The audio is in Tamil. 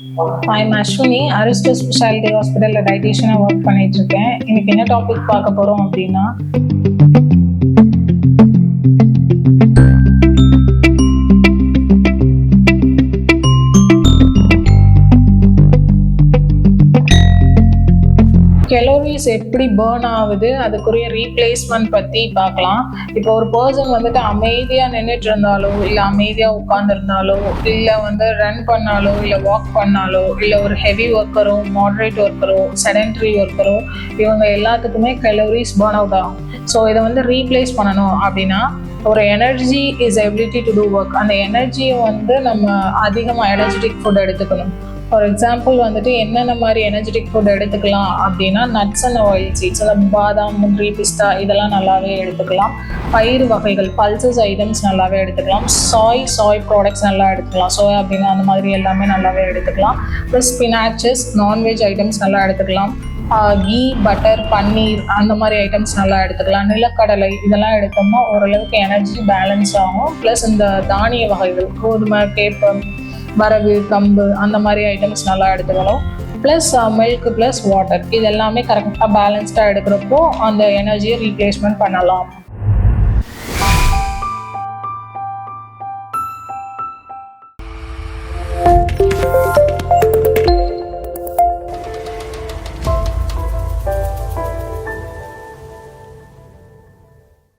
I'm Ashwini, Aristo Specialty Hospital dietitian work பண்ணிட்டு இருக்கேன். இன்னைக்கு என்ன டாபிக் பார்க்க போறோம் அப்படின்னா கலோரிஸ் எப்படி பேர்ன் ஆகுது, அதுக்குரிய ரீப்ளேஸ்மெண்ட் பற்றி பார்க்கலாம். இப்போ ஒரு பர்சன் வந்துட்டு அமைதியாக நின்றுட்டு இருந்தாலோ, இல்லை அமைதியாக உட்காந்துருந்தாலோ, இல்லை வந்து ரன் பண்ணாலோ, இல்லை வாக் பண்ணாலோ, இல்லை ஒரு ஹெவி ஒர்க்கரோ, மாடரேட் ஒர்க்கரோ, செடென்ட்ரி ஒர்க்கரோ, இவங்க எல்லாத்துக்குமே கலோரிஸ் பேர்ன் அவுட் ஆகும். ஸோ இதை வந்து ரீப்ளேஸ் பண்ணணும் அப்படின்னா ஒரு energy is ability to do work. அந்த எனர்ஜியை வந்து நம்ம அதிகமாக எனர்ஜெட்டிக் ஃபுட் எடுத்துக்கணும். ஃபார் எக்ஸாம்பிள் வந்துட்டு என்னென்ன மாதிரி எனர்ஜெட்டிக் ஃபுட் எடுத்துக்கலாம் அப்படின்னா நட்ஸ் அண்ட் ஆயில் சீட்ஸ், அந்த பாதாம், முந்திரி, பிஸ்தா இதெல்லாம் நல்லாவே எடுத்துக்கலாம். பயிறு வகைகள், பல்சஸ் ஐட்டம்ஸ் நல்லாவே எடுத்துக்கலாம். சாய் ப்ராடக்ட்ஸ் நல்லா எடுத்துக்கலாம். சோயா பீன் அந்த மாதிரி எல்லாமே நல்லாவே எடுத்துக்கலாம். ப்ளஸ் ஸ்பினாச்சஸ், நான்வெஜ் ஐட்டம்ஸ் நல்லா எடுத்துக்கலாம். கீ, பட்டர், பன்னீர் அந்த மாதிரி ஐட்டம்ஸ் நல்லா எடுத்துக்கலாம். நிலக்கடலை இதெல்லாம் எடுத்தோம்னா ஓரளவுக்கு எனர்ஜி பேலன்ஸ் ஆகும். ப்ளஸ் இந்த தானிய வகைகள், கோதுமை, கேப்பம், வரகு, கம்பு அந்த மாதிரி ஐட்டம்ஸ் நல்லா எடுத்துக்கணும். ப்ளஸ் மில்க் ப்ளஸ் வாட்டர் இது எல்லாமே கரெக்டாக பேலன்ஸ்டாக எடுக்கிறப்போ அந்த எனர்ஜியை ரீப்ளேஸ்மெண்ட் பண்ணலாம்.